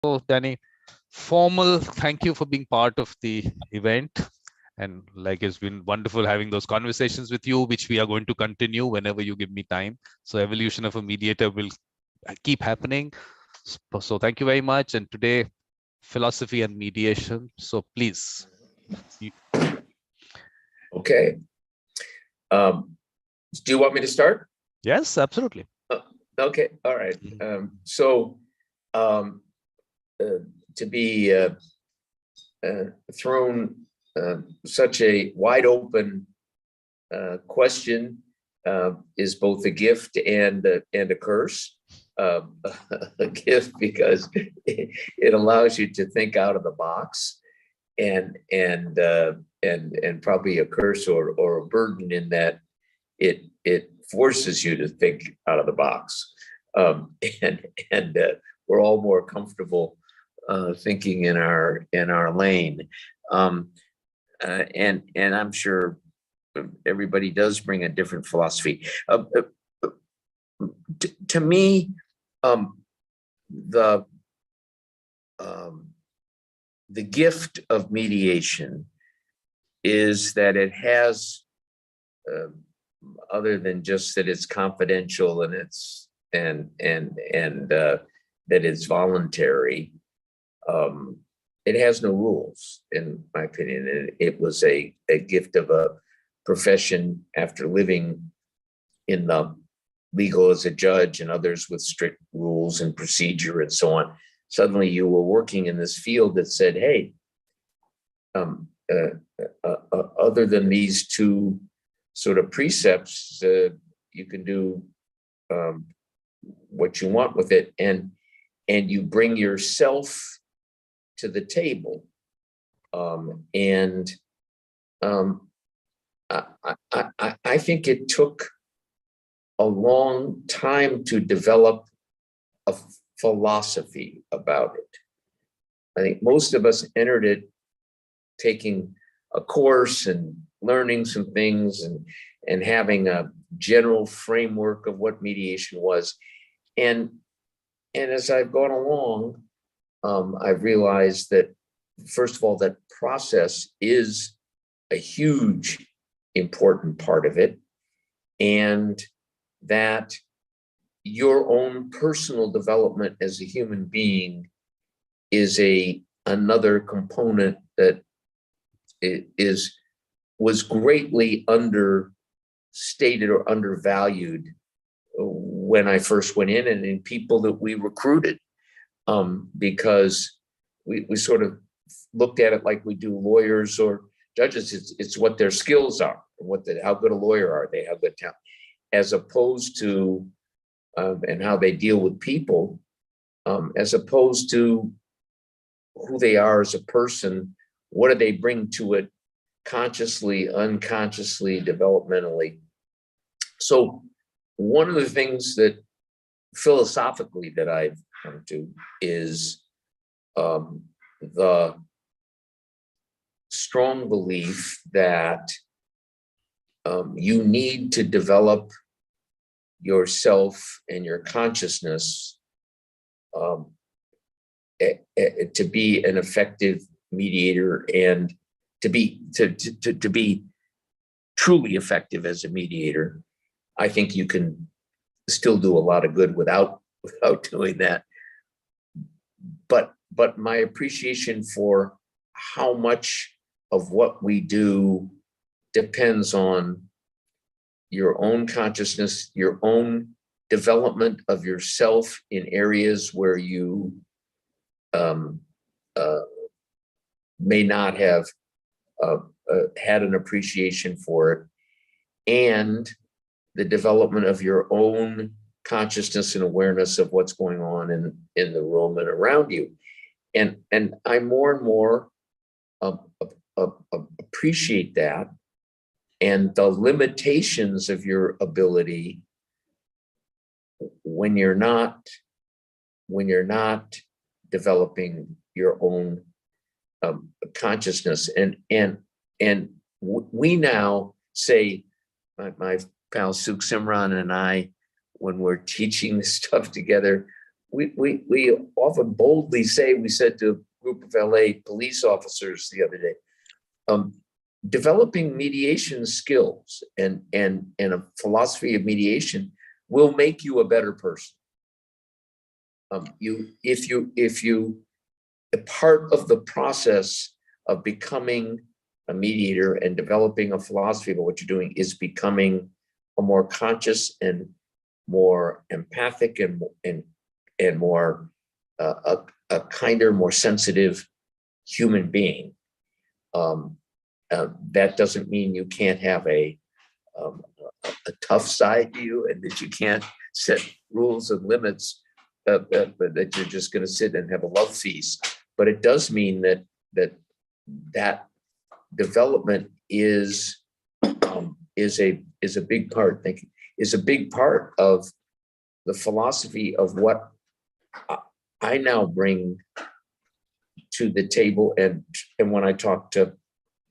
So, Danny, formal thank you for being part of the event. And like, it's been wonderful having those conversations with you, which we are going to continue whenever you give me time. So evolution of a mediator will keep happening. So thank you very much. And today, philosophy and mediation. So please. Okay. Do you want me to start? Yes, absolutely. Okay. All right. To be thrown such a wide open question is both a gift and a curse. A gift because it allows you to think out of the box, and probably a curse or a burden in that it forces you to think out of the box, and we're all more comfortable thinking in our lane, and I'm sure everybody does bring a different philosophy. To me, the gift of mediation is that it has, other than just that it's confidential and it's that it's voluntary, it has no rules, in my opinion. It was a gift of a profession after living in the legal as a judge and others with strict rules and procedure and so on. Suddenly you were working in this field that said, hey, other than these two sort of precepts, you can do what you want with it, and you bring yourself to the table. I think it took a long time to develop a philosophy about it. I think most of us entered it taking a course and learning some things and having a general framework of what mediation was. And as I've gone along, I've realized that, first of all, that process is a huge, important part of it, and that your own personal development as a human being is another component that was greatly understated or undervalued when I first went in, and in people that we recruited, because we sort of looked at it like we do lawyers or judges. It's what their skills are, how good a lawyer are they, how good talent, as opposed to and how they deal with people, as opposed to who they are as a person. What do they bring to it consciously, unconsciously, developmentally? So one of the things that philosophically that I've come to is the strong belief that you need to develop yourself and your consciousness to be an effective mediator, and to be truly effective as a mediator. I think you can still do a lot of good without doing that. But my appreciation for how much of what we do depends on your own consciousness, your own development of yourself in areas where you may not have had an appreciation for it, and the development of your own consciousness and awareness of what's going on in the room and around you. And I more and more appreciate that, and the limitations of your ability when you're not developing your own consciousness. And we now say, my pal Suk Simran and I, when we're teaching this stuff together, we often boldly say, we said to a group of LA police officers the other day, developing mediation skills and a philosophy of mediation will make you a better person. If you a part of the process of becoming a mediator and developing a philosophy of what you're doing is becoming a more conscious and more empathic and more a kinder, more sensitive human being. That doesn't mean you can't have a tough side to you and that you can't set rules and limits, but that you're just going to sit and have a love feast. But it does mean that development is a big part. Is a big part of the philosophy of what I now bring to the table, and when I talk to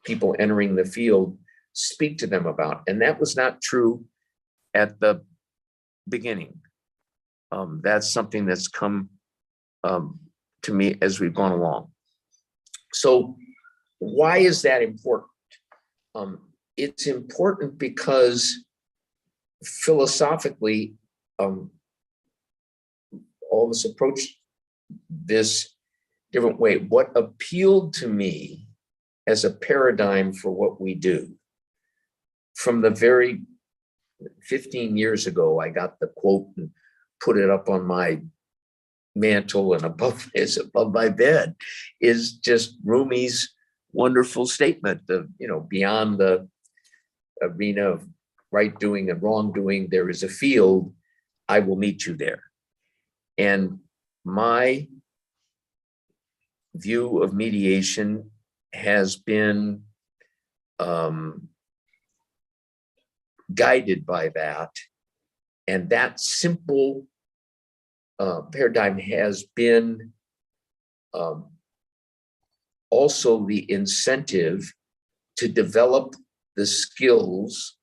people entering the field, speak to them about. And that was not true at the beginning. That's something that's come to me as we've gone along. So why is that important? It's important because philosophically, all of us approach this different way. What appealed to me as a paradigm for what we do, from the very 15 years ago, I got the quote and put it up on my mantle and above my bed, is just Rumi's wonderful statement of, beyond the arena of right doing and wrong doing, there is a field, I will meet you there. And my view of mediation has been guided by that. And that simple paradigm has been also the incentive to develop the skills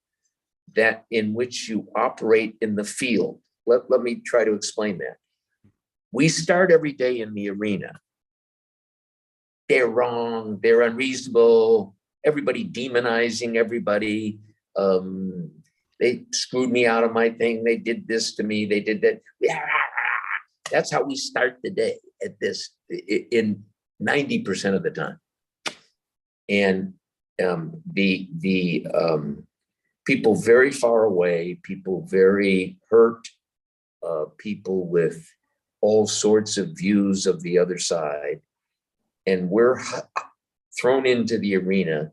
that in which you operate in the field. Let me try to explain that. We start every day in the arena. They're wrong, they're unreasonable, everybody demonizing everybody. They screwed me out of my thing, they did this to me, they did that. That's how we start the day at this, in 90% of the time. And the people very far away, people very hurt, people with all sorts of views of the other side, and we're thrown into the arena.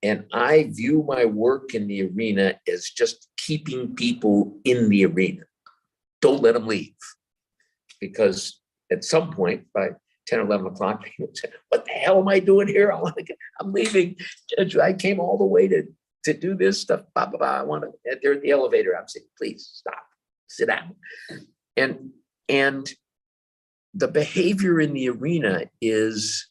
And I view my work in the arena as just keeping people in the arena. Don't let them leave. Because at some point, by 10 or 11 o'clock, what the hell am I doing here? I'm leaving. I came all the way to do this stuff. Blah, blah, blah. They're in the elevator. I'm saying, please stop, sit down. And the behavior in the arena is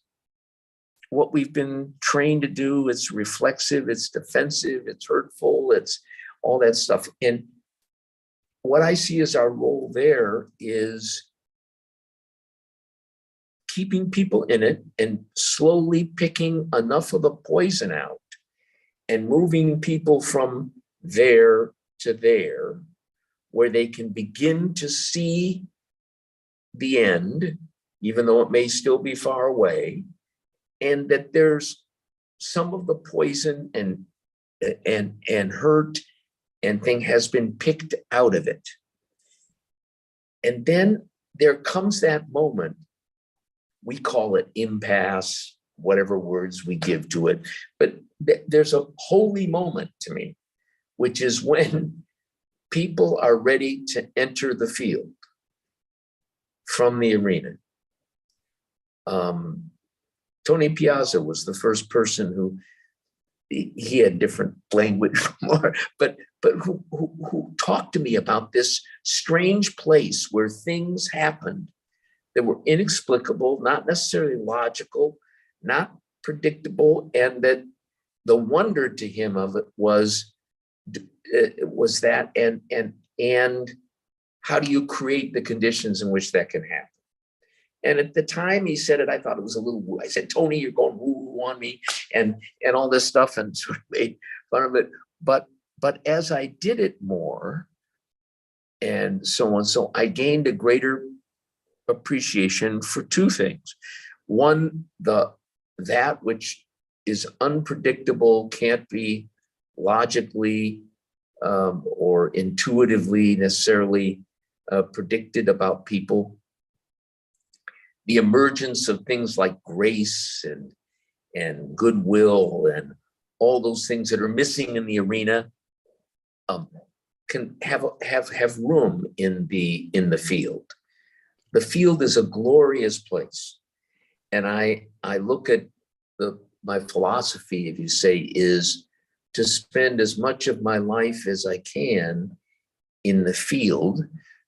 what we've been trained to do. It's reflexive, it's defensive, it's hurtful, it's all that stuff. And what I see as our role there is keeping people in it and slowly picking enough of the poison out and moving people from there to there, where they can begin to see the end, even though it may still be far away, and that there's some of the poison and hurt and thing has been picked out of it. And then there comes that moment, we call it impasse, whatever words we give to it, but there's a holy moment to me, which is when people are ready to enter the field from the arena. Tony Piazza was the first person who, he had different language, but who talked to me about this strange place where things happened that were inexplicable, not necessarily logical, not predictable, and that the wonder to him of it was that and how do you create the conditions in which that can happen? And at the time he said it, I thought it was a little woo. I said, Tony, you're going woo on me and all this stuff, and sort of made fun of it. But as I did it more and so on, so I gained a greater appreciation for two things. One, that which is unpredictable, can't be logically or intuitively necessarily predicted about people. The emergence of things like grace and goodwill and all those things that are missing in the arena can have room in the field. The field is a glorious place, and I look at my philosophy, if you say, is to spend as much of my life as I can in the field,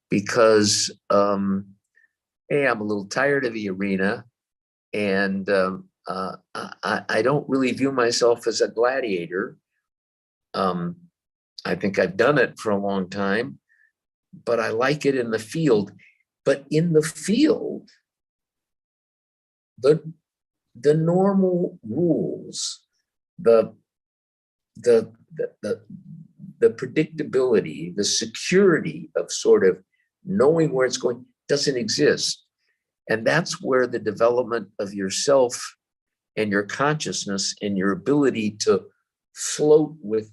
because hey, I'm a little tired of the arena, and I don't really view myself as a gladiator. I think I've done it for a long time, but I like it in the field. But in the field, the normal rules, the predictability, the security of sort of knowing where it's going doesn't exist. And that's where the development of yourself and your consciousness and your ability to float with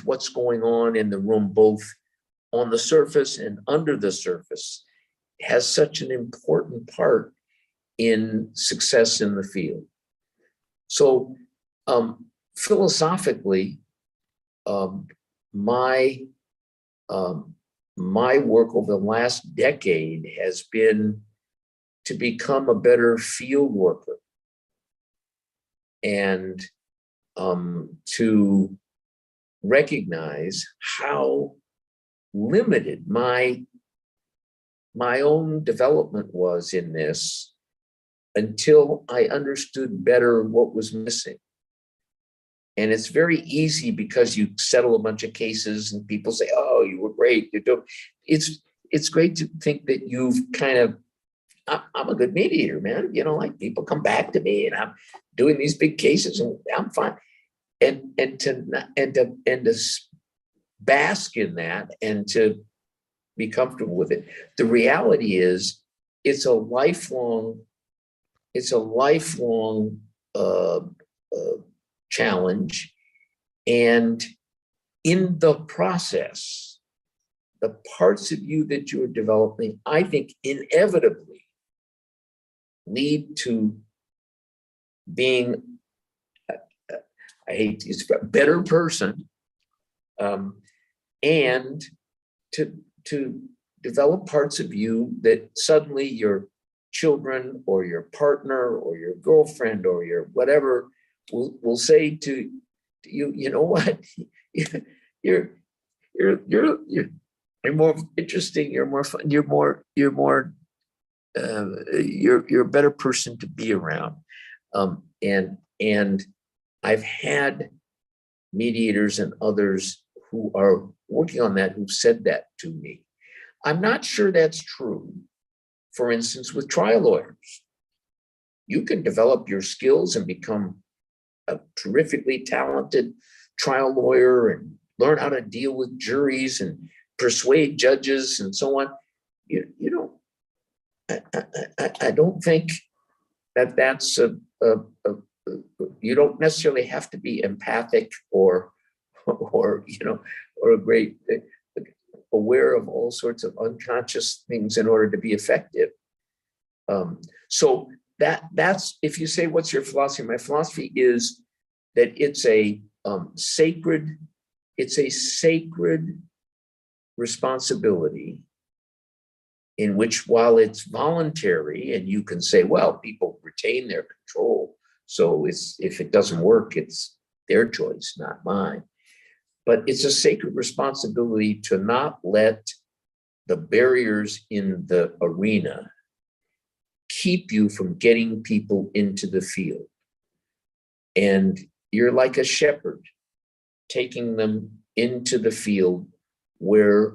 what's going on in the room, both on the surface and under the surface, has such an important part in success in the field. So philosophically, my work over the last decade has been to become a better field worker and to recognize how limited my own development was in this until I understood better what was missing. And it's very easy because you settle a bunch of cases and people say, oh, you were great. It's great to think that you've kind of, I'm a good mediator, man. You know, like people come back to me and I'm doing these big cases and I'm fine. And to bask in that and to be comfortable with it. The reality is it's a lifelong challenge. And in the process, the parts of you that you're developing, I think inevitably lead to being, I hate to use a better person, and to develop parts of you that suddenly your children or your partner or your girlfriend or your whatever will say to you, you know what, you're more interesting, you're more fun, you're a better person to be around. And I've had mediators and others who are working on that who've said that to me. I'm not sure that's true, for instance, with trial lawyers. You can develop your skills and become a terrifically talented trial lawyer and learn how to deal with juries and persuade judges and so on. I don't think that's you don't necessarily have to be empathic or a great aware of all sorts of unconscious things in order to be effective. So that's, if you say, what's your philosophy? My philosophy is that it's a sacred responsibility in which, while it's voluntary, and you can say, well, people retain their control, so if it doesn't work, it's their choice, not mine. But it's a sacred responsibility to not let the barriers in the arena keep you from getting people into the field. And you're like a shepherd taking them into the field where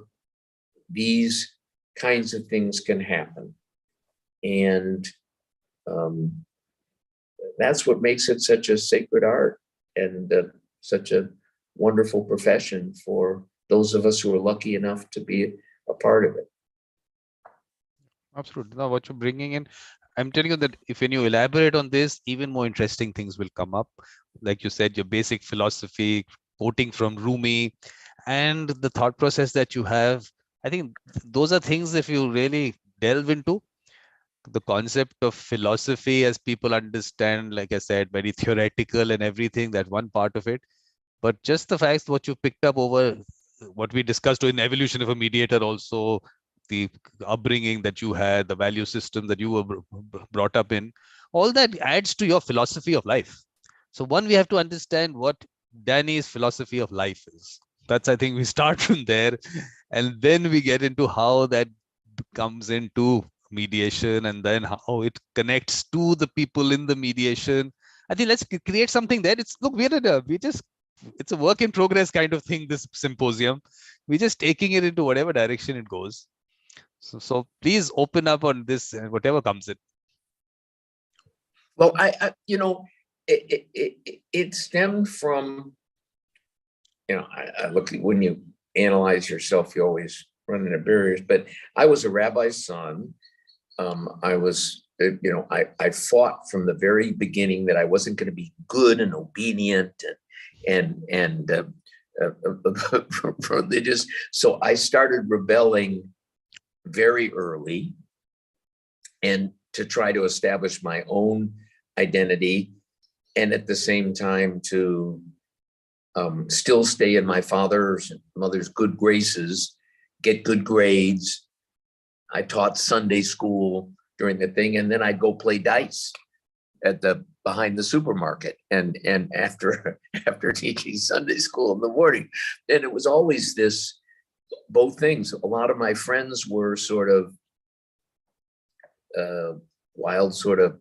these kinds of things can happen. And that's what makes it such a sacred art and such a wonderful profession for those of us who are lucky enough to be a part of it. Absolutely. Now, what you're bringing in, I'm telling you that when you elaborate on this, even more interesting things will come up. Like you said, your basic philosophy, quoting from Rumi, and the thought process that you have. I think those are things, if you really delve into the concept of philosophy as people understand, like I said, very theoretical and everything, that one part of it. But just the fact what you picked up over what we discussed in Evolution of a Mediator, also the upbringing that you had, the value system that you were brought up in, all that adds to your philosophy of life. So one, we have to understand what Danny's philosophy of life is. That's, I think we start from there, and then we get into how that comes into mediation, and then how it connects to the people in the mediation. I think let's create something there. It's, look, it's a work in progress kind of thing, this symposium. We're just taking it into whatever direction it goes. So please open up on this and whatever comes in. Well, I you know, it stemmed from, you know, I look at, when you analyze yourself, you always run into barriers, but I was a rabbi's son. I was, you know, I fought from the very beginning that I wasn't going to be good and obedient and religious. So I started rebelling very early, and to try to establish my own identity, and at the same time to still stay in my father's and mother's good graces, get good grades. I taught Sunday school during the thing, and then I'd go play dice at the behind the supermarket, and after teaching Sunday school in the morning. And it was always this, both things. A lot of my friends were sort of wild, sort of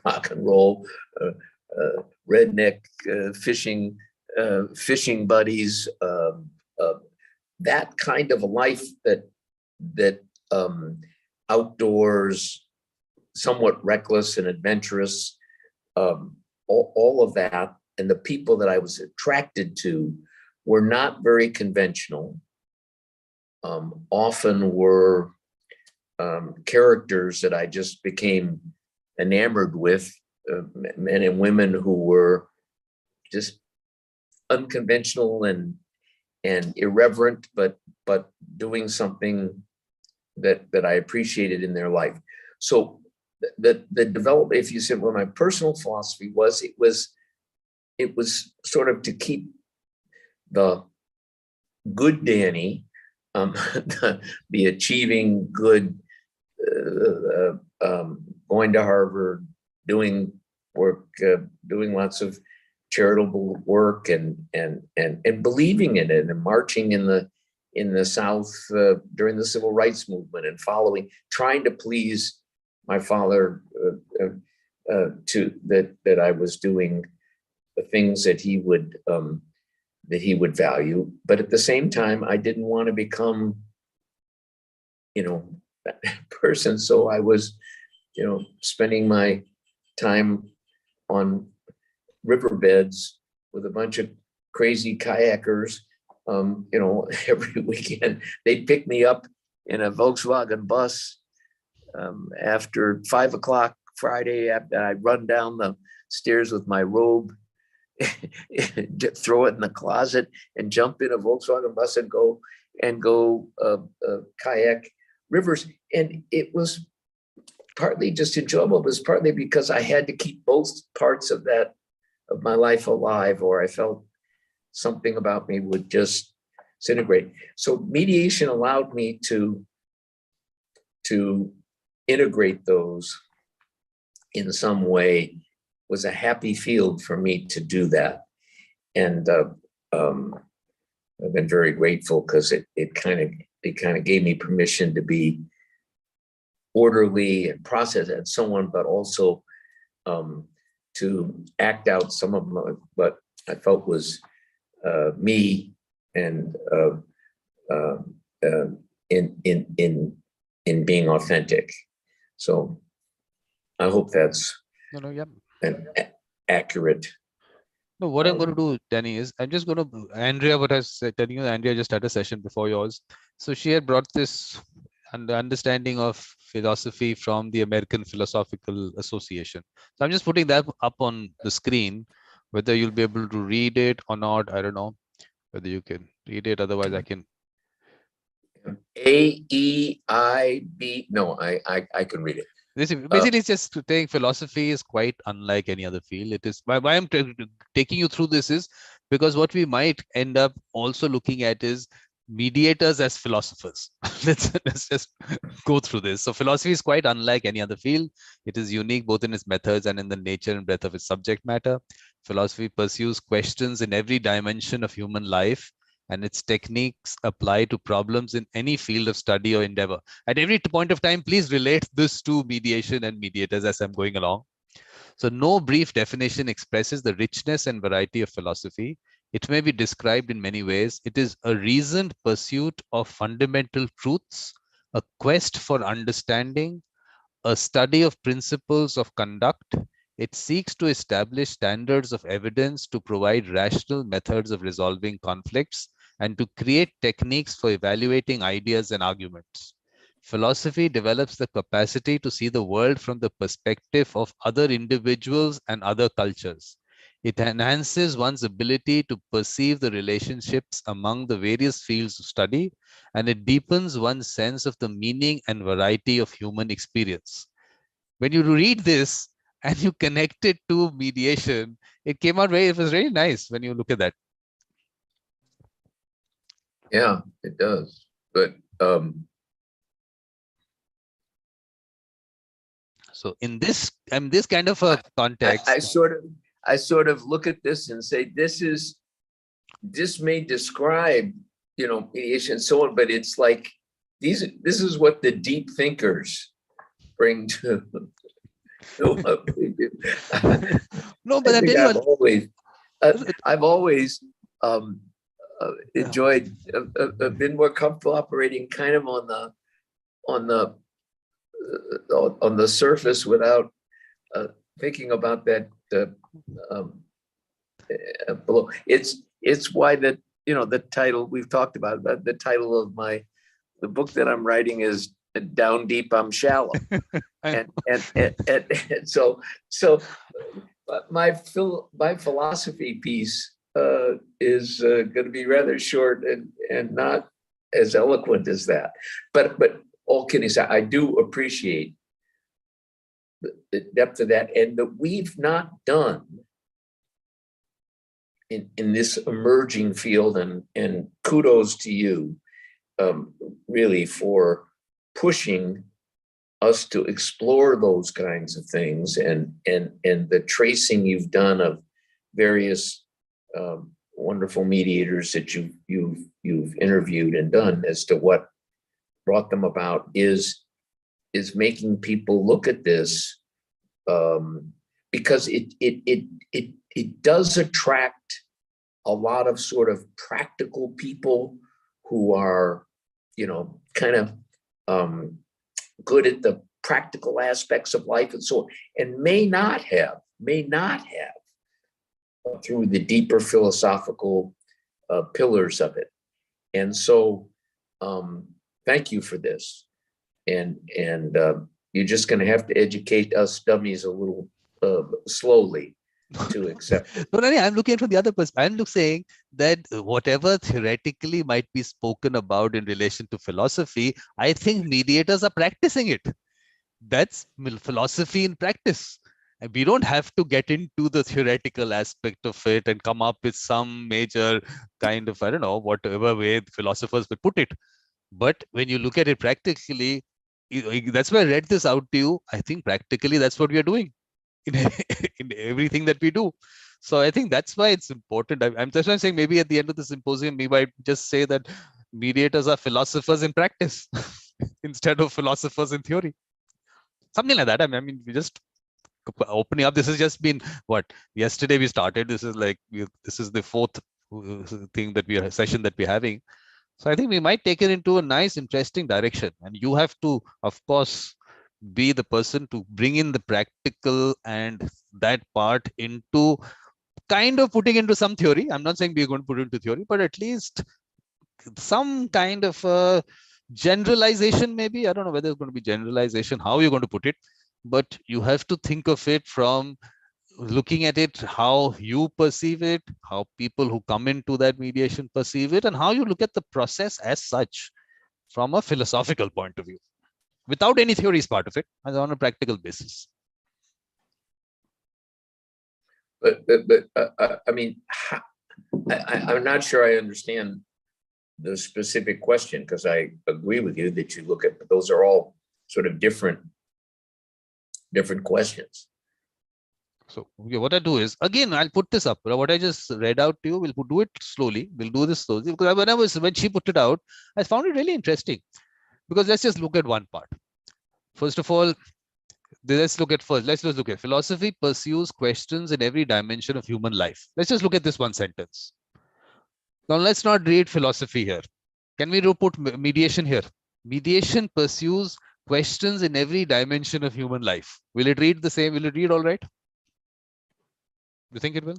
rock and roll, redneck fishing buddies, that kind of a life that outdoors, somewhat reckless and adventurous, all of that. And the people that I was attracted to were not very conventional, often were characters that I just became enamored with, men and women who were just unconventional and irreverent, but doing something that I appreciated in their life. So the development, if you said what my personal philosophy was, it was sort of to keep the good Danny, the achieving good, going to Harvard, doing work, doing lots of charitable work, and believing in it, and marching in the South during the civil rights movement, and trying to please my father, that I was doing the things that he would value. But at the same time, I didn't want to become, you know, that person. So I was, you know, spending my time on riverbeds with a bunch of crazy kayakers. You know, every weekend they'd pick me up in a Volkswagen bus after 5 o'clock Friday. I'd run down the stairs with my robe, throw it in the closet, and jump in a Volkswagen bus and go kayak rivers. And it was partly just enjoyable. It was partly because I had to keep both parts of my life alive, or I felt something about me would just disintegrate. So mediation allowed me to integrate those in some way. Was a happy field for me to do that. And I've been very grateful, because it kind of gave me permission to be orderly and process and so on, but also to act out some of what I felt was me, and in being authentic. So I hope that's Yeah. an accurate. No, what I'm going to do, Danny, is I'm just going to, Andrea, what I was telling you, Andrea just had a session before yours. So she had brought this understanding of philosophy from the American Philosophical Association. So I'm just putting that up on the screen. Whether you'll be able to read it or not, I don't know whether you can read it. Otherwise, I can. AEIB. No, I can read it. This basically it's just saying philosophy is quite unlike any other field. It is why I'm taking you through this is because what we might end up also looking at is mediators as philosophers. let's just go through this. So philosophy is quite unlike any other field. It is unique both in its methods and in the nature and breadth of its subject matter. Philosophy pursues questions in every dimension of human life, and its techniques apply to problems in any field of study or endeavor. At every point of time, please relate this to mediation and mediators as I'm going along. So no brief definition expresses the richness and variety of philosophy. It may be described in many ways. It is a reasoned pursuit of fundamental truths, a quest for understanding, a study of principles of conduct. It seeks to establish standards of evidence to provide rational methods of resolving conflicts and to create techniques for evaluating ideas and arguments. Philosophy develops the capacity to see the world from the perspective of other individuals and other cultures. It enhances one's ability to perceive the relationships among the various fields of study, and it deepens one's sense of the meaning and variety of human experience. When you read this and you connect it to mediation, it came out it was really nice when you look at that. Yeah, it does. But so in this kind of a context, I sort of look at this and say this may describe, you know, mediation and so on, but it's like this is what the deep thinkers bring to what we do. No, but I've always enjoyed, been more comfortable operating kind of on the surface without thinking about that below. It's why that, you know, the title we've talked about the title of the book that I'm writing is Down Deep, I'm Shallow. and so my philosophy piece is going to be rather short and not as eloquent as that. But all kidding aside, I do appreciate the depth of that, and that we've not done in this emerging field, and kudos to you, really, for pushing us to explore those kinds of things, and the tracing you've done of various wonderful mediators that you've interviewed and done as to what brought them about is making people look at this, because it does attract a lot of sort of practical people who are, you know, kind of good at the practical aspects of life and so on, and may not have through the deeper philosophical pillars of it. And so thank you for this, and you're just going to have to educate us dummies a little slowly to accept it. But I'm looking from the other perspective. I'm saying that whatever theoretically might be spoken about in relation to philosophy, I think mediators are practicing it. That's philosophy in practice. And we don't have to get into the theoretical aspect of it and come up with some major kind of, I don't know, whatever way philosophers would put it. But when you look at it practically, that's why I read this out to you. I think practically that's what we are doing in everything that we do. So I think that's why it's important. I'm just saying maybe at the end of the symposium, we might just say that mediators are philosophers in practice instead of philosophers in theory. Something like that. I mean, we just opening up. This has just been what yesterday we started. This is like this is the fourth thing that session that we're having. So I think we might take it into a nice, interesting direction. And you have to, of course, be the person to bring in the practical and that part into kind of putting into some theory. I'm not saying we're going to put it into theory, but at least some kind of a generalization, maybe. I don't know whether it's going to be generalization, how you're going to put it, but you have to think of it from looking at it, how you perceive it, how people who come into that mediation perceive it, and how you look at the process as such from a philosophical point of view, without any theories part of it, as on a practical basis. But I mean, I'm not sure I understand the specific question, because I agree with you that you look at, those are all sort of different questions. So what I do is, again, I'll put this up. What I just read out to you, we'll do it slowly. We'll do this slowly, because when she put it out, I found it really interesting. Because let's just look at one part. First of all, let's just look at philosophy pursues questions in every dimension of human life. Let's just look at this one sentence. Now let's not read philosophy here. Can we put mediation here? Mediation pursues questions in every dimension of human life. Will it read the same? Will it read all right? You think it will?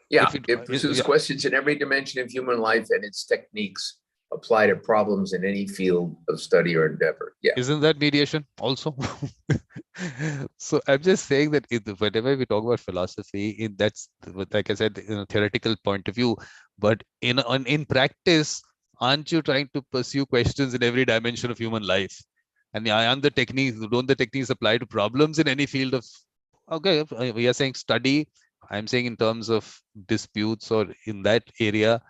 Yeah, it pursues questions in every dimension of human life, and its techniques apply to problems in any field of study or endeavor. Yeah. Isn't that mediation also? So I'm just saying that whenever we talk about philosophy, that's, like I said, in a theoretical point of view, but in practice, aren't you trying to pursue questions in every dimension of human life? And don't the techniques apply to problems in any field of, okay, we are saying study, I'm saying in terms of disputes or in that area,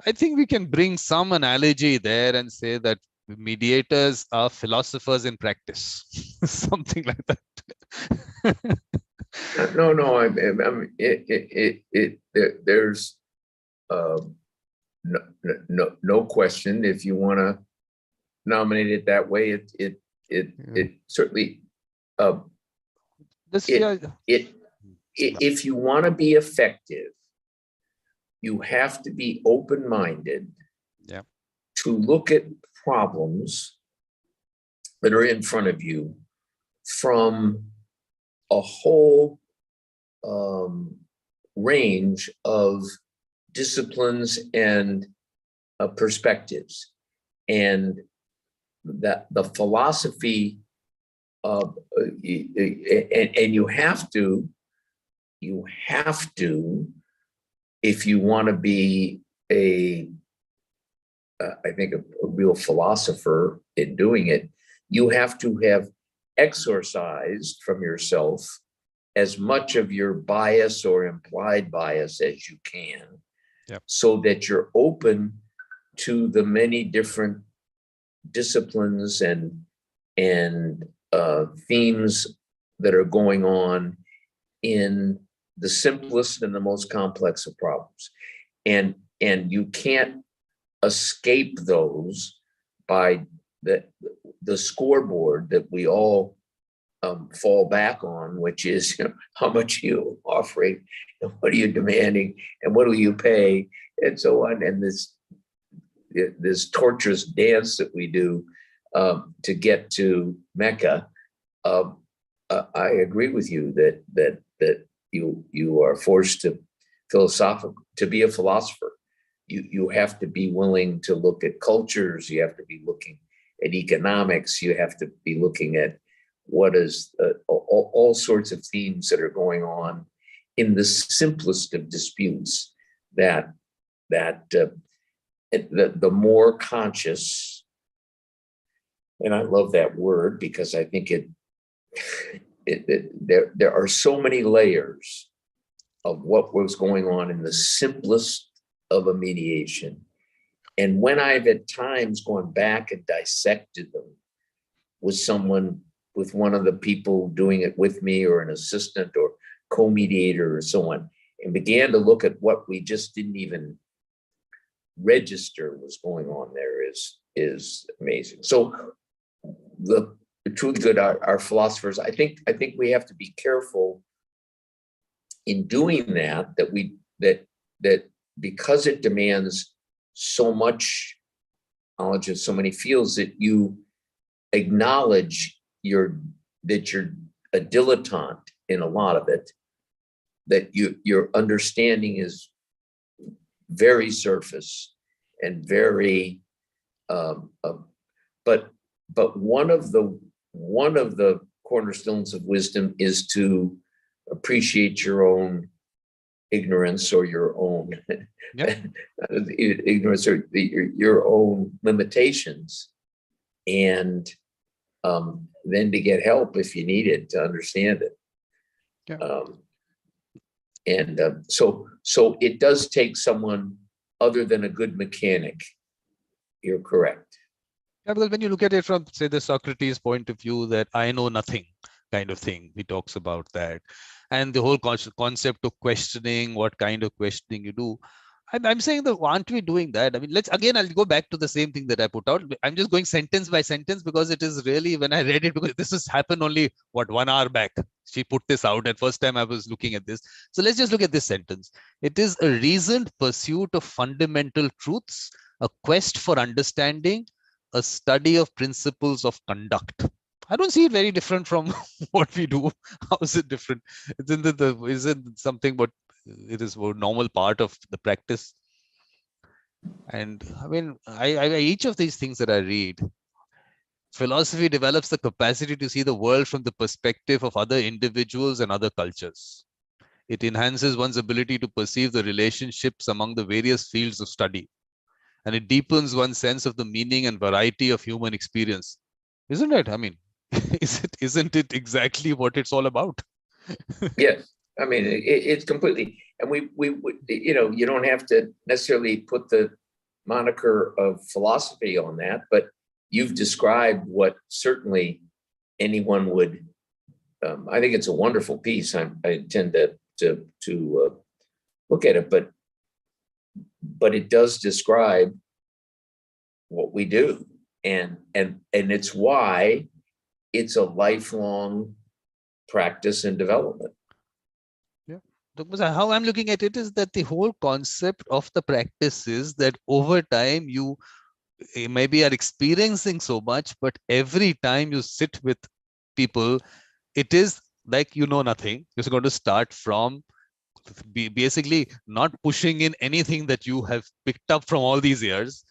I think we can bring some analogy there and say that mediators are philosophers in practice, something like that. No, there's no question. If you want to nominate it that way, it certainly. If you want to be effective, you have to be open-minded to look at problems that are in front of you from a whole range of disciplines and perspectives. And that the philosophy of, and you have to, if you want to be I think a real philosopher in doing it, you have to have exorcised from yourself as much of your bias or implied bias as you can, so that you're open to the many different disciplines and themes that are going on in the simplest and the most complex of problems. And you can't escape those by the scoreboard that we all fall back on, which is, how much are you offering, and what are you demanding, and what will you pay, and so on. And this torturous dance that we do to get to Mecca. I agree with you that you are forced to be a philosopher. You have to be willing to look at cultures. You have to be looking at economics. You have to be looking at what is all sorts of themes that are going on in the simplest of disputes. That the more conscious, and I love that word because I think there are so many layers of what was going on in the simplest of a mediation. And when I've at times gone back and dissected them with one of the people doing it with me, or an assistant or co-mediator or so on, and began to look at what we just didn't even register was going on there, is amazing. So the truly good are philosophers. I think we have to be careful in doing that because it demands so much knowledge of so many fields that you acknowledge that you're a dilettante in a lot of it, that your understanding is very surface and very but one of the cornerstones of wisdom is to appreciate your own ignorance or your own ignorance or your own limitations, and then to get help if you need it to understand it. So it does take someone other than a good mechanic. You're correct. Yeah, because when you look at it from, say, the Socrates point of view, that I know nothing kind of thing, he talks about that. And the whole concept of questioning, what kind of questioning you do. I'm saying that aren't we doing that? I mean, I'll go back to the same thing that I put out. I'm just going sentence by sentence because it is really, when I read it, because this has happened only, 1 hour back. She put this out, and first time I was looking at this. So let's just look at this sentence. It is a reasoned pursuit of fundamental truths, a quest for understanding, a study of principles of conduct. I don't see it very different from what we do. How is it different? Is it something, but it is a normal part of the practice? And I mean, each of these things that I read, philosophy develops the capacity to see the world from the perspective of other individuals and other cultures. It enhances one's ability to perceive the relationships among the various fields of study. And it deepens one's sense of the meaning and variety of human experience. Isn't it? I mean, isn't it exactly what it's all about? Yes. I mean, it's completely, and we you don't have to necessarily put the moniker of philosophy on that, but you've described what certainly anyone would. I think it's a wonderful piece. I intend to look at it, but it does describe what we do, and it's why it's a lifelong practice and development. Yeah, because how I'm looking at it is that the whole concept of the practice is that over time you maybe are experiencing so much, but every time you sit with people, it is like you know nothing. You're going to start from basically not pushing in anything that you have picked up from all these years.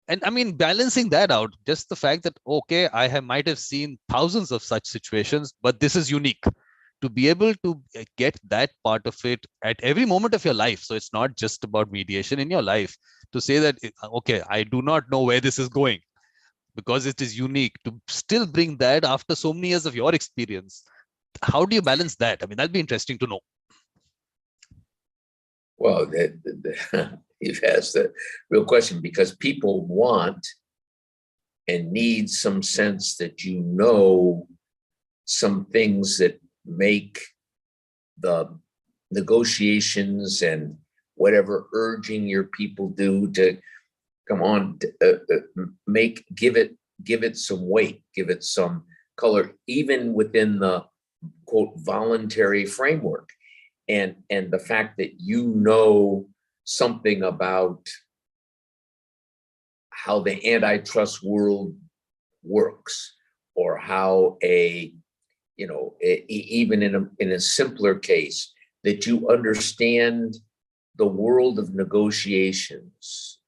And I mean, balancing that out, just the fact that, okay, might have seen thousands of such situations, but this is unique. To be able to get that part of it at every moment of your life. So it's not just about mediation in your life. To say that, okay, I do not know where this is going because it is unique. To still bring that after so many years of your experience, how do you balance that? I mean, that'd be interesting to know. Well, you've asked the real question, because people want and need some sense that you know some things that make the negotiations and whatever urging your people do to come on, give it some weight, give it some color, even within the quote voluntary framework. And the fact that you know something about how the antitrust world works, or how even in a simpler case, that you understand the world of negotiations,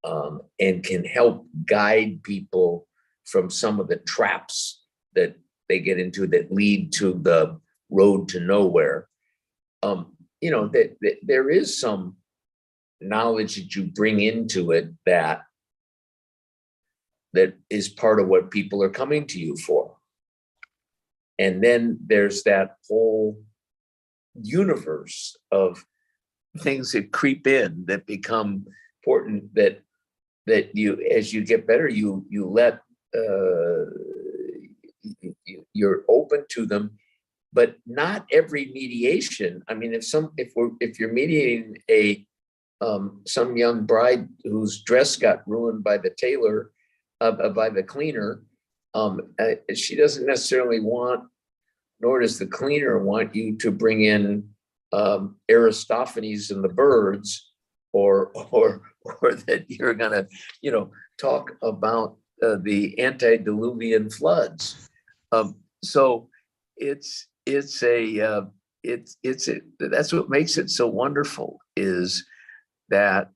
and can help guide people from some of the traps that they get into that lead to the road to nowhere. That there is some knowledge that you bring into it that is part of what people are coming to you for. And then there's that whole universe of things that creep in that become important, that you, as you get better, you let you're open to them. But not every mediation. I mean, if you're mediating some young bride whose dress got ruined by the tailor, by the cleaner, she doesn't necessarily want, nor does the cleaner want you to bring in Aristophanes and the birds, or or that you're going to, you know, talk about the antediluvian floods. So that's what makes it so wonderful, is that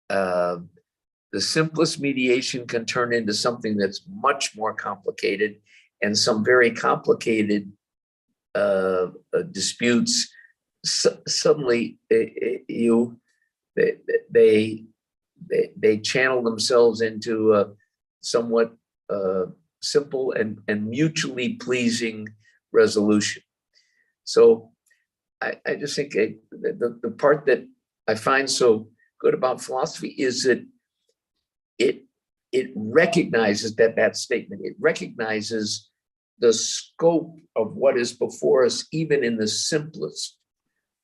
the simplest mediation can turn into something that's much more complicated, and some very complicated disputes suddenly they channel themselves into a somewhat simple and mutually pleasing resolution. So I just think the part that I find so good about philosophy is that it recognizes that statement. It recognizes the scope of what is before us, even in the simplest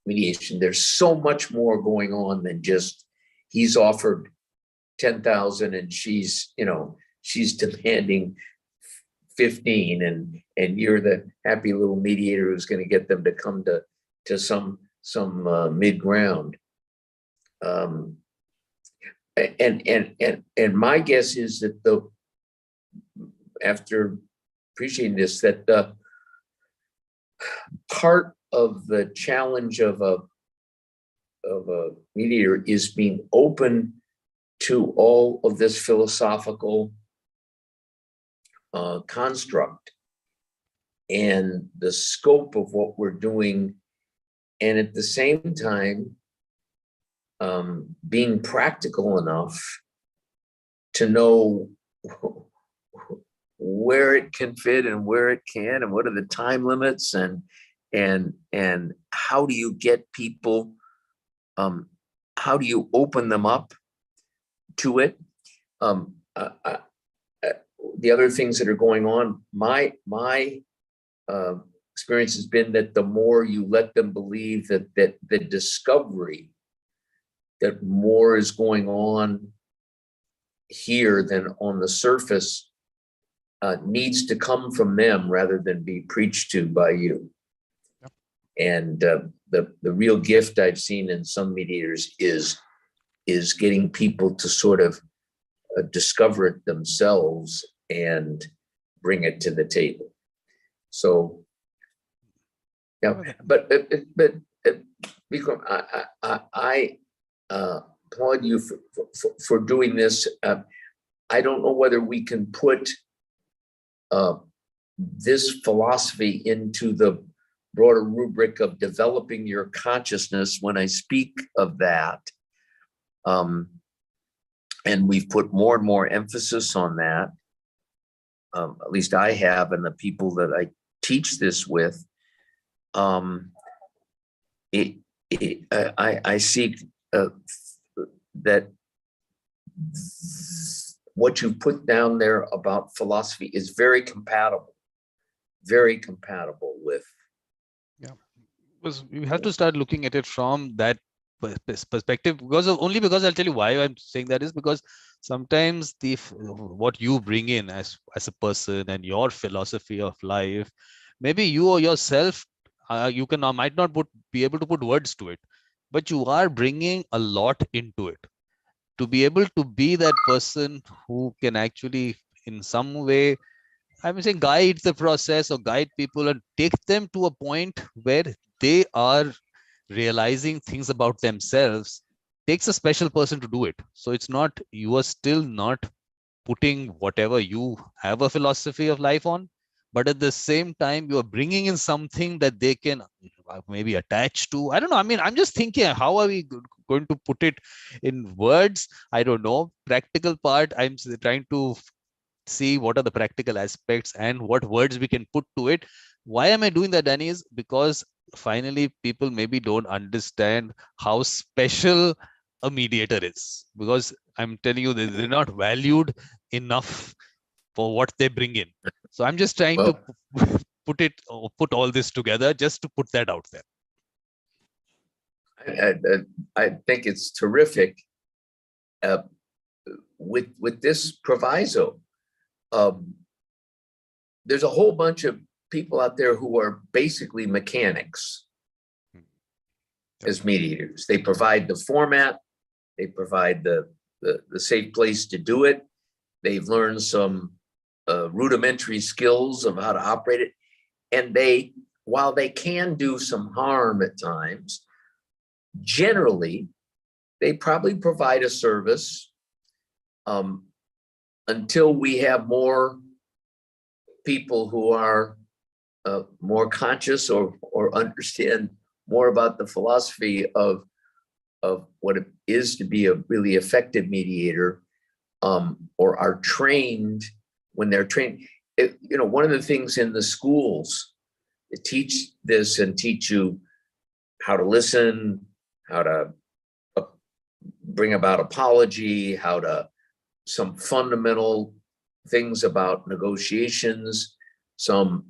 mediation. There's so much more going on than just he's offered 10,000 and she's demanding 15, and you're the happy little mediator who's going to get them to come to some mid ground. And my guess is that after appreciating this, that the part of the challenge of a mediator is being open to all of this philosophical construct and the scope of what we're doing, and at the same time being practical enough to know where it can fit and where it can, and what are the time limits, and how do you get people, how do you open them up to it. The other things that are going on, my experience has been that the more you let them believe that the discovery that more is going on here than on the surface needs to come from them rather than be preached to by you. Yep. And the real gift I've seen in some mediators is getting people to sort of discover it themselves and bring it to the table. So, yeah, but Vikram, I applaud you for doing this. I don't know whether we can put this philosophy into the broader rubric of developing your consciousness when I speak of that. And we've put more and more emphasis on that. At least I have, and the people that I teach this with. I see that what you put down there about philosophy is very compatible with. Yeah, because we have to start looking at it from that perspective, because I'll tell you why I'm saying that is because sometimes what you bring in as a person and your philosophy of life, maybe you or yourself might not be able to put words to it, but you are bringing a lot into it to be able to be that person who can actually in some way, I'm saying, guide the process or guide people and take them to a point where they are realizing things about themselves. Takes a special person to do it. So it's not, you are still not putting whatever you have a philosophy of life on, but at the same time, you are bringing in something that they can maybe attach to. I don't know. I mean, I'm just thinking, how are we going to put it in words? I don't know. Practical part, I'm trying to see what are the practical aspects and what words we can put to it. Why am I doing that, Danny? Is because finally people maybe don't understand how special a mediator is, because I'm telling you, they're not valued enough for what they bring in. So I'm just trying to put all this together just to put that out there. I think it's terrific. With this proviso, there's a whole bunch of people out there who are basically mechanics as mediators. They provide the format, they provide the the safe place to do it. They've learned some rudimentary skills of how to operate it. And while they can do some harm at times, generally, they probably provide a service until we have more people who are more conscious or understand more about the philosophy of what it is to be a really effective mediator, or are trained when they're trained. One of the things in the schools that teach this and teach you how to listen, how to bring about apology, some fundamental things about negotiations, some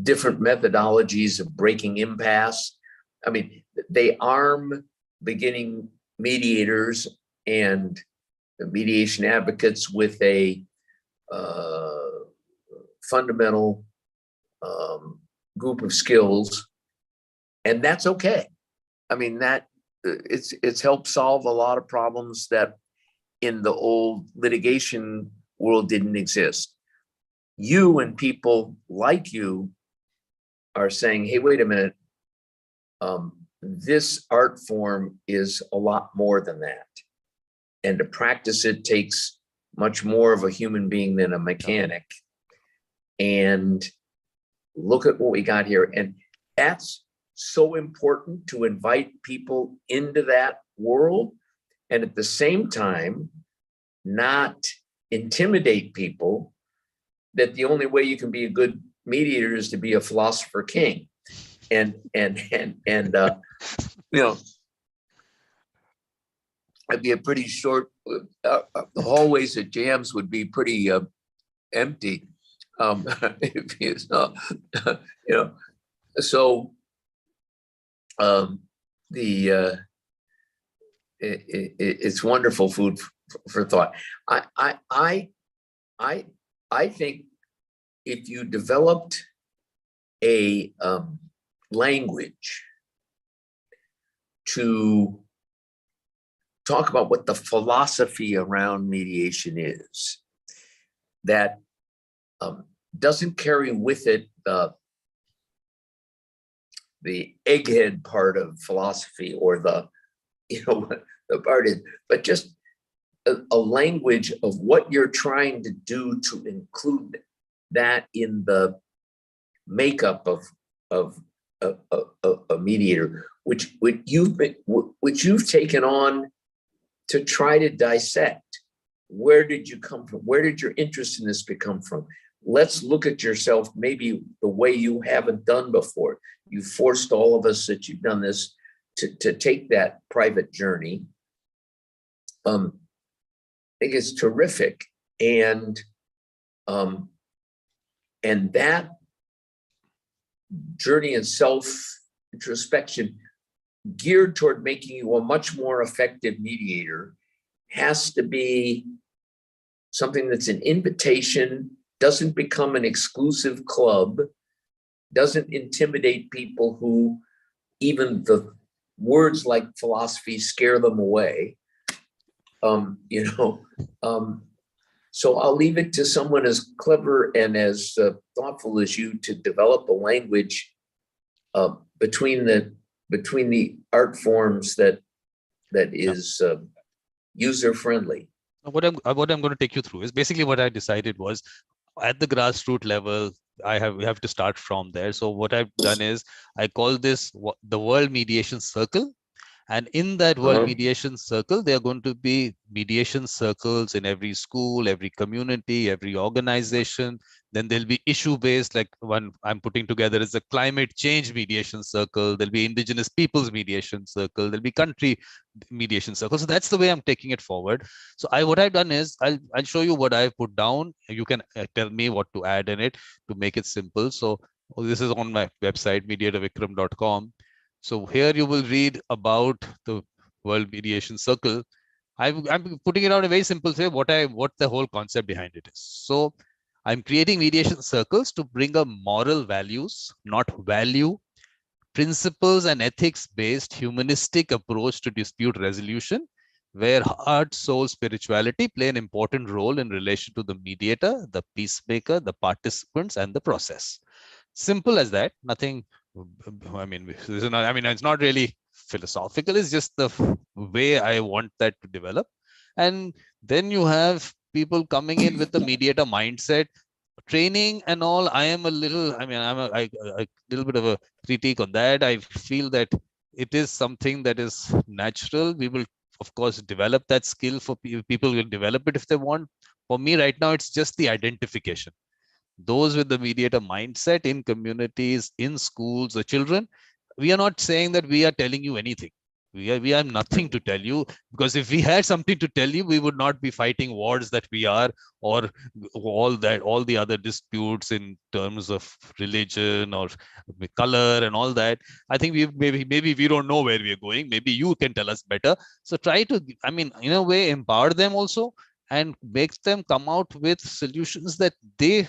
different methodologies of breaking impasse. I mean, they arm beginning mediators and mediation advocates with a fundamental group of skills, and that's okay. I mean, that it's helped solve a lot of problems that in the old litigation world didn't exist. You and people like you are saying, hey, wait a minute, this art form is a lot more than that. And to practice it takes much more of a human being than a mechanic. And look at what we got here. And that's so important, to invite people into that world, and at the same time, not intimidate people that the only way you can be a good mediator is to be a philosopher king. And it'd be a pretty short, the hallways at jams would be pretty empty. It's wonderful food for thought. I think if you developed a language to talk about what the philosophy around mediation is, that doesn't carry with it the egghead part of philosophy, or the part is, but just a language of what you're trying to do to include that in the makeup of a mediator, which you've taken on to try to dissect. Where did you come from? Where did your interest in this come from? Let's look at yourself maybe the way you haven't done before. You forced all of us that you've done this to take that private journey. I think it's terrific. And that journey in self-introspection geared toward making you a much more effective mediator has to be something that's an invitation, doesn't become an exclusive club, doesn't intimidate people who even the words like philosophy scare them away. So I'll leave it to someone as clever and as thoughtful as you to develop a language between the art forms that is user-friendly. What I'm going to take you through is basically what I decided was, at the grassroots level, we have to start from there. So what I've done is I call this the World Mediation Circle. And in that World Mediation Circle, there are going to be mediation circles in every school, every community, every organization. Then there'll be issue-based, like one I'm putting together is a climate change mediation circle. There'll be indigenous peoples mediation circle. There'll be country mediation circle. So that's the way I'm taking it forward. So what I've done is I'll show you what I've put down. You can tell me what to add in it to make it simple. So this is on my website, mediatorvikram.com. So here you will read about the World Mediation Circle. I'm putting it out in a very simple way, what the whole concept behind it is. So I'm creating mediation circles to bring a moral values, not value, principles and ethics-based humanistic approach to dispute resolution, where heart, soul, spirituality play an important role in relation to the mediator, the peacemaker, the participants, and the process. Simple as that. Nothing. I mean, it's not really philosophical. It's just the way I want that to develop. And then you have people coming in with the mediator mindset, training and all. I am a little. I'm a little bit of a critique on that. I feel that it is something that is natural. We will, of course, develop that skill for people. Will develop it if they want. For me, right now, it's just the identification. Those with the mediator mindset in communities, in schools, the children, we are not saying that we are telling you anything. We have nothing to tell you, because if we had something to tell you, we would not be fighting wars that we are, or all the other disputes in terms of religion or color and all that. I think maybe we don't know where we are going. Maybe you can tell us better. So try to, in a way, empower them also, and make them come out with solutions that they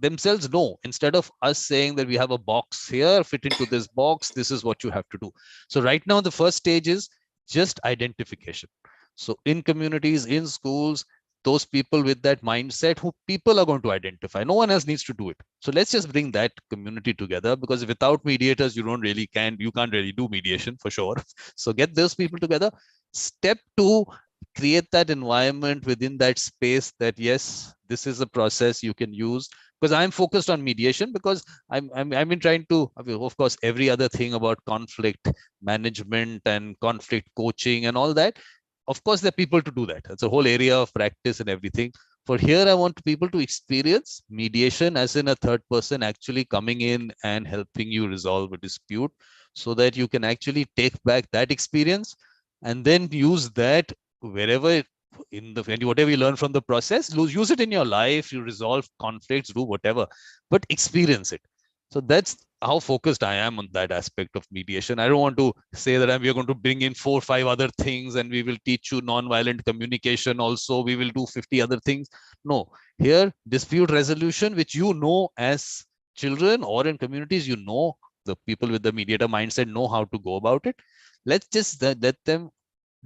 themselves know, instead of us saying that we have a box here, fit into this box, this is what you have to do. So right now, the first stage is just identification. So in communities, in schools, those people with that mindset, who people are going to identify, no one else needs to do it. So let's just bring that community together, because without mediators, you can't really do mediation for sure. So get those people together. Step 2, create that environment within that space that, yes, this is a process you can use. Because I'm focused on mediation, because I've been trying to, of course, every other thing about conflict management and conflict coaching and all that. Of course, there are people to do that. It's a whole area of practice and everything. For here, I want people to experience mediation as in a third person actually coming in and helping you resolve a dispute, so that you can actually take back that experience and then use that wherever whatever you learn from the process, use it in your life. You resolve conflicts, do whatever, but experience it. So that's how focused I am on that aspect of mediation. I don't want to say that we are going to bring in 4 or 5 other things and we will teach you non-violent communication also. We will do 50 other things. No, here dispute resolution, which as children or in communities, the people with the mediator mindset know how to go about it. Let's just let them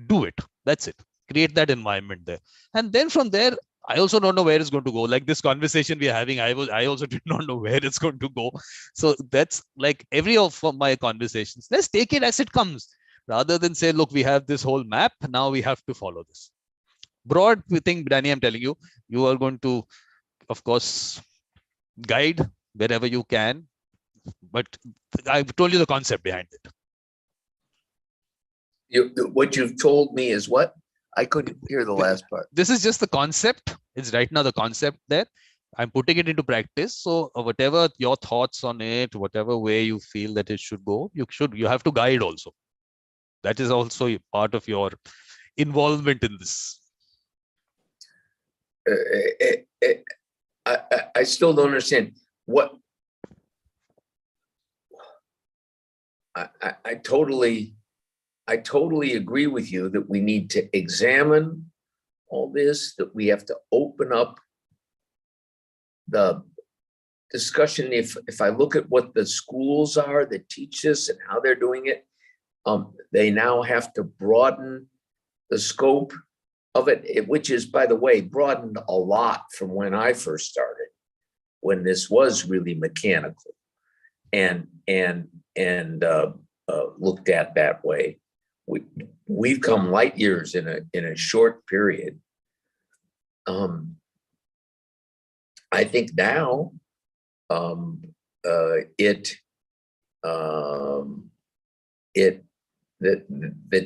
do it. That's it. Create that environment there. And then from there, I also don't know where it's going to go. Like this conversation we're having, I also did not know where it's going to go. So that's like every of my conversations. Let's take it as it comes, rather than say, look, we have this whole map. Now we have to follow this. Broad thing, Danny, I'm telling you, you are going to, of course, guide wherever you can. But I've told you the concept behind it. What you've told me is what? I couldn't hear the last part. This is just the concept. It's right now the concept there. I'm putting it into practice. So whatever your thoughts on it, whatever way you feel that it should go, you have to guide also. That is also part of your involvement in this. I still don't understand what. I totally agree with you that we need to examine all this, that we have to open up the discussion. If I look at what the schools are that teach this and how they're doing it, they now have to broaden the scope of it, which is, by the way, broadened a lot from when I first started, when this was really mechanical and looked at that way. We've come light years in a short period. I think now the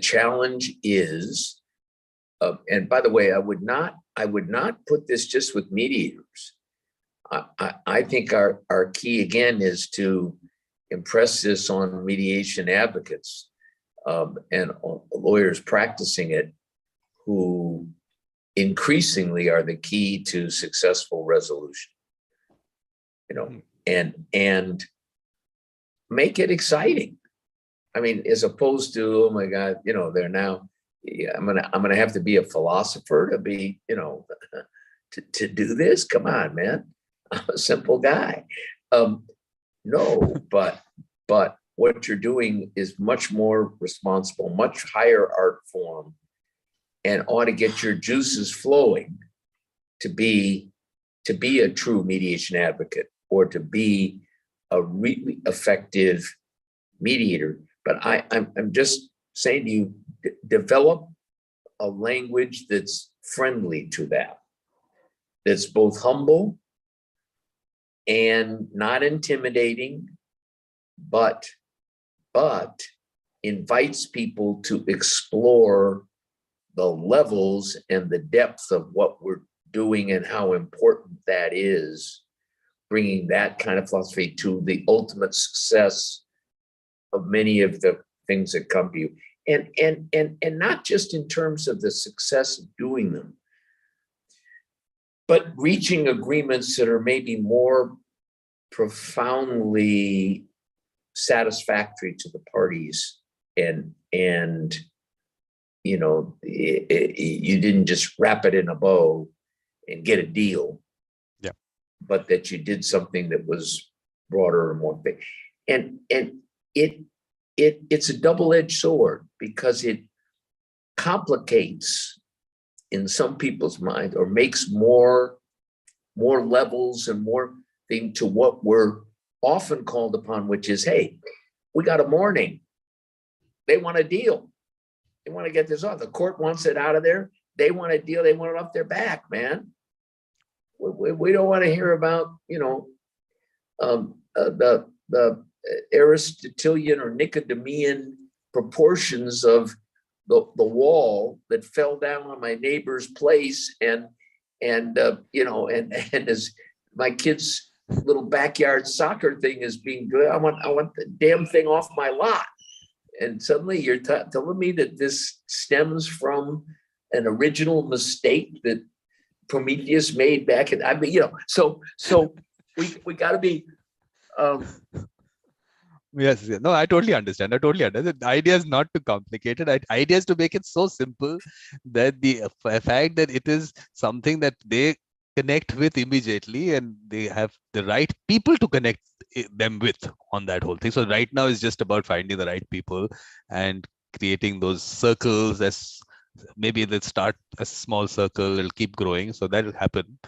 challenge is, and by the way, I would not put this just with mediators. I think our key again is to impress this on mediation advocates and lawyers practicing it, who increasingly are the key to successful resolution. And make it exciting. I mean, as opposed to, oh my God, they're now. I'm gonna have to be a philosopher to be, to do this. Come on, man. I'm a simple guy. No, but what you're doing is much more responsible, much higher art form, and ought to get your juices flowing to be a true mediation advocate or to be a really effective mediator. But I'm just saying to you, develop a language that's friendly to that, that's both humble and not intimidating, but invites people to explore the levels and the depth of what we're doing and how important that is, bringing that kind of philosophy to the ultimate success of many of the things that come to you. And not just in terms of the success of doing them, but reaching agreements that are maybe more profoundly satisfactory to the parties, and you know, you didn't just wrap it in a bow and get a deal, yeah, but that you did something that was broader and more big. And it's a double-edged sword, because it complicates in some people's mind, or makes more levels and more thing to what we're often called upon, which is, hey, we got a morning. They want a deal. They want to get this off. The court wants it out of there. They want a deal. They want it off their back, man. We don't want to hear about, you know, the Aristotelian or Nicodemean proportions of the wall that fell down on my neighbor's place, and you know, and as my kid's little backyard soccer thing is being good, I want the damn thing off my lot. And suddenly you're telling me that this stems from an original mistake that Prometheus made back in, I mean, you know, so we got to be. Yes, yes. No, I totally understand. The idea is not to complicate it. The idea is to make it so simple that the fact that it is something that they connect with immediately, and they have the right people to connect them with on that whole thing. So right now it's just about finding the right people and creating those circles. As maybe they'll start a small circle, it'll keep growing. So that will happen.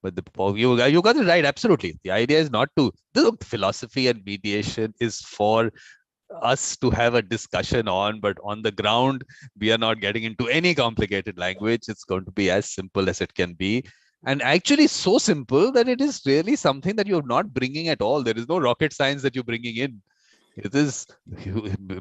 But you got it right, absolutely. The idea is not to, the philosophy and mediation is for us to have a discussion on, but on the ground, we are not getting into any complicated language. It's going to be as simple as it can be. And actually so simple that it is really something that you're not bringing at all. There is no rocket science that you're bringing in. It is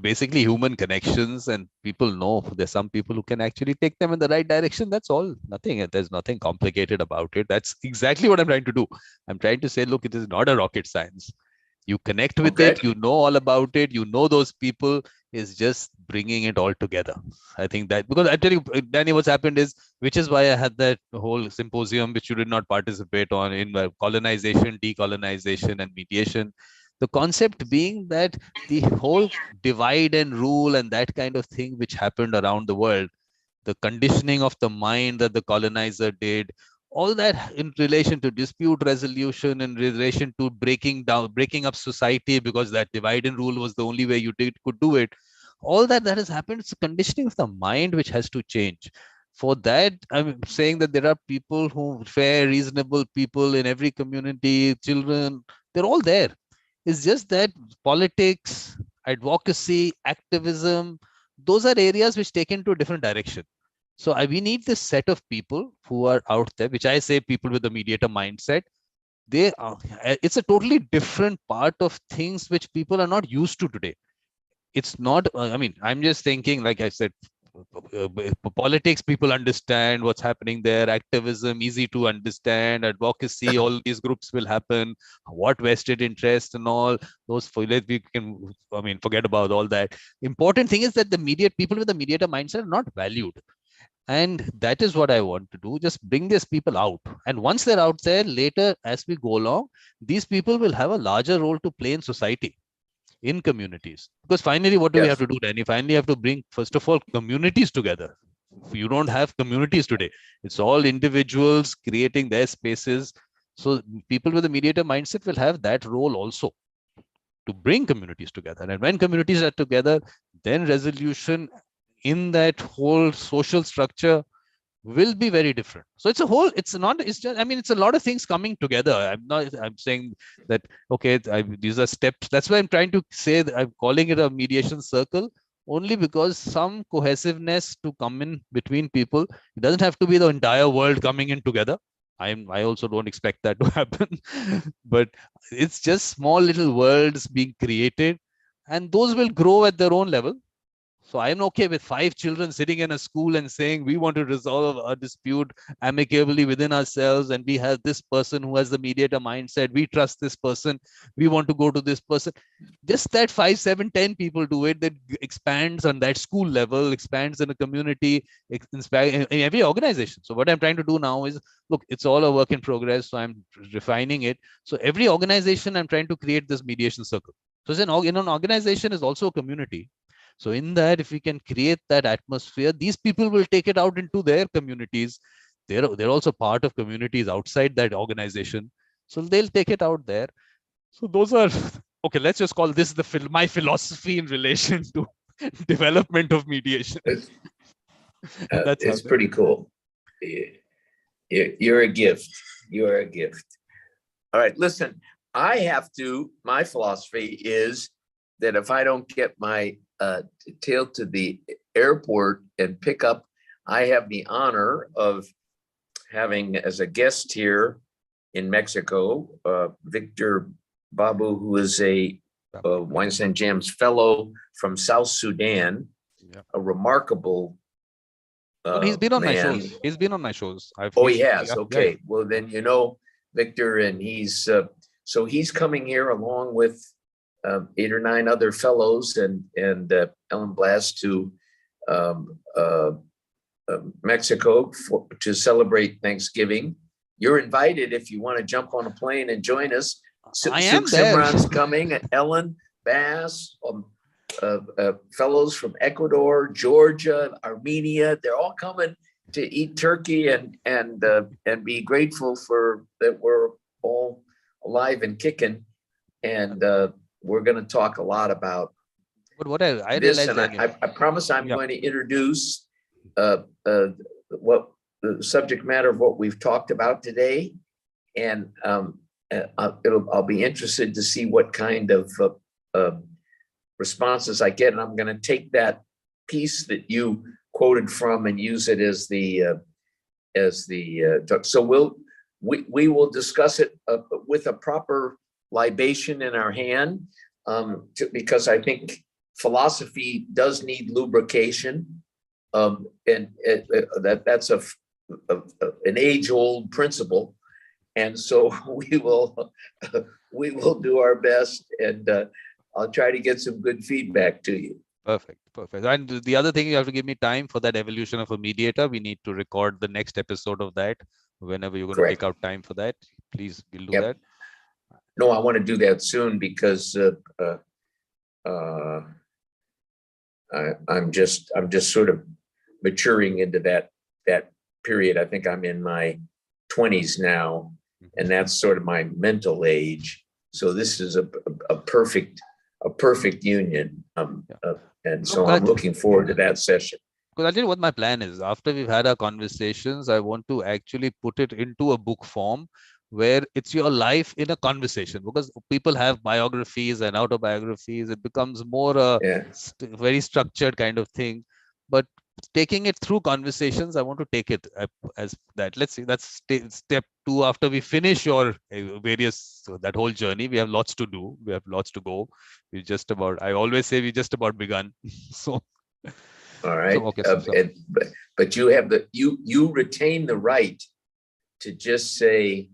basically human connections, and people know there's some people who can actually take them in the right direction. That's all. Nothing. There's nothing complicated about it. That's exactly what I'm trying to do. I'm trying to say, look, it is not a rocket science. You connect with it. You know all about it. You know those people. Is just bringing it all together. I think that, because I tell you, Danny, what's happened is, which is why I had that whole symposium, which you did not participate on, in colonization, decolonization, and mediation. The concept being that the whole divide and rule and that kind of thing which happened around the world, the conditioning of the mind that the colonizer did, all that in relation to dispute resolution, in relation to breaking up society, because that divide and rule was the only way you could do it. All that has happened, it's a conditioning of the mind which has to change. For that, I'm saying that there are people who, fair, reasonable people in every community, children, they're all there. It's just that politics, advocacy, activism, those are areas which take into a different direction. So we need this set of people who are out there, which I say people with a mediator mindset. They are, it's a totally different part of things which people are not used to today. It's not, I mean, I'm just thinking, like I said, politics, people understand what's happening there. Activism, easy to understand. Advocacy, all these groups will happen. What vested interest and all those, we can, I mean, forget about all that. Important thing is that the people with the mediator mindset are not valued. And that is what I want to do. Just bring these people out. And once they're out there, later, as we go along, these people will have a larger role to play in society, in communities. Because finally, what do we have to do, Danny? Finally, have to bring, first of all, communities together. You don't have communities today. It's all individuals creating their spaces. So people with a mediator mindset will have that role also. to bring communities together. And when communities are together, then resolution in that whole social structure will be very different. So it's a whole, it's not, it's just, I mean, it's a lot of things coming together. I'm saying that, okay, these are steps. That's why I'm trying to say that I'm calling it a mediation circle, only because some cohesiveness to come in between people. It doesn't have to be the entire world coming in together. I also don't expect that to happen, but it's just small little worlds being created, and those will grow at their own level. So I'm okay with 5 children sitting in a school and saying, we want to resolve a dispute amicably within ourselves. And we have this person who has the mediator mindset. We trust this person. We want to go to this person. Just that 5, 7, 10 people do it, that expands on that school level, expands in a community, in every organization. So what I'm trying to do now is, look, it's all a work in progress. So I'm refining it. So every organization, I'm trying to create this mediation circle. So in an organization is also a community. So in that, if we can create that atmosphere, these people will take it out into their communities. They're also part of communities outside that organization. So they'll take it out there. So those are, okay, let's just call this my philosophy in relation to development of mediation. It's pretty cool. You're a gift. You're a gift. All right, listen, my philosophy is that if I don't get my tail to the airport and pick up, I have the honor of having as a guest here in Mexico, Victor Babu, who is a Weinstein Jams fellow from South Sudan, a remarkable he's been on man. my shows. He's been on my shows. He has. Okay. Yeah. Well, then, you know, Victor, and he's so he's coming here along with 8 or 9 other fellows and Ellen Blast to Mexico to celebrate Thanksgiving. You're invited if you want to jump on a plane and join us. I am there. Simran's coming, Ellen Bass, fellows from Ecuador, Georgia, Armenia. They're all coming to eat turkey and be grateful for that we're all alive and kicking. And we're going to talk a lot about this, and I promise I'm going to introduce what the subject matter of what we've talked about today, and I'll be interested to see what kind of responses I get, and I'm going to take that piece that you quoted from and use it as the so we will discuss it with a proper libation in our hand, because I think philosophy does need lubrication, and that's an age-old principle, and so we will do our best, and I'll try to get some good feedback to you. Perfect. And the other thing, you have to give me time for that evolution of a mediator. We need to record the next episode of that. Whenever you're going to take out time for that, please, we'll do that. No, I want to do that soon, because I'm just sort of maturing into that period. I think I'm in my 20s now, and that's sort of my mental age. So this is a perfect union, and so I'm looking forward to that session. Because I'll tell you what my plan is. After we've had our conversations, I want to actually put it into a book form, where it's your life in a conversation, because people have biographies and autobiographies. It becomes more a very structured kind of thing. But taking it through conversations, I want to take it as that. Let's see, that's step 2. After we finish your that whole journey, we have lots to do. We have lots to go. I always say we just about begun. So. All right. But you have you retain the right to just say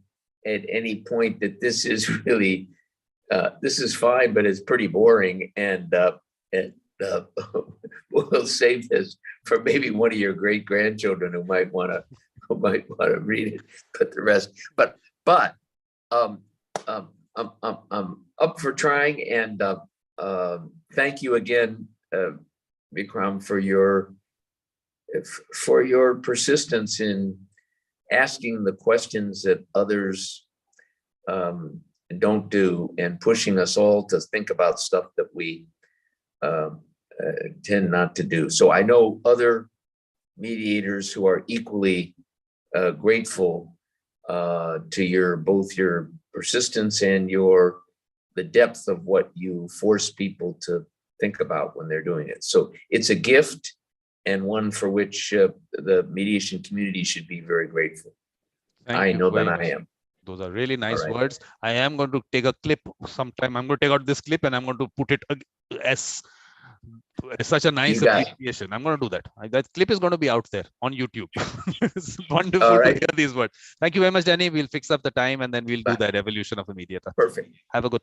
at any point that this is really, this is fine, but it's pretty boring, and we'll save this for maybe one of your great grandchildren who might want to read it. But the rest, but I'm up for trying, and thank you again, Vikram, for your persistence in asking the questions that others don't do, and pushing us all to think about stuff that we tend not to do. So I know other mediators who are equally grateful to your both your persistence and the depth of what you force people to think about when they're doing it. So it's a gift, and one for which the mediation community should be very grateful. I know that I am. Those are really nice right. words. I am going to take a clip sometime. I'm going to take out this clip and I'm going to put it as such a nice appreciation. I'm going to do that. That clip is going to be out there on YouTube. It's wonderful to hear these words. Thank you very much, Danny. We'll fix up the time and then we'll do that evolution of a mediator. Perfect. Have a good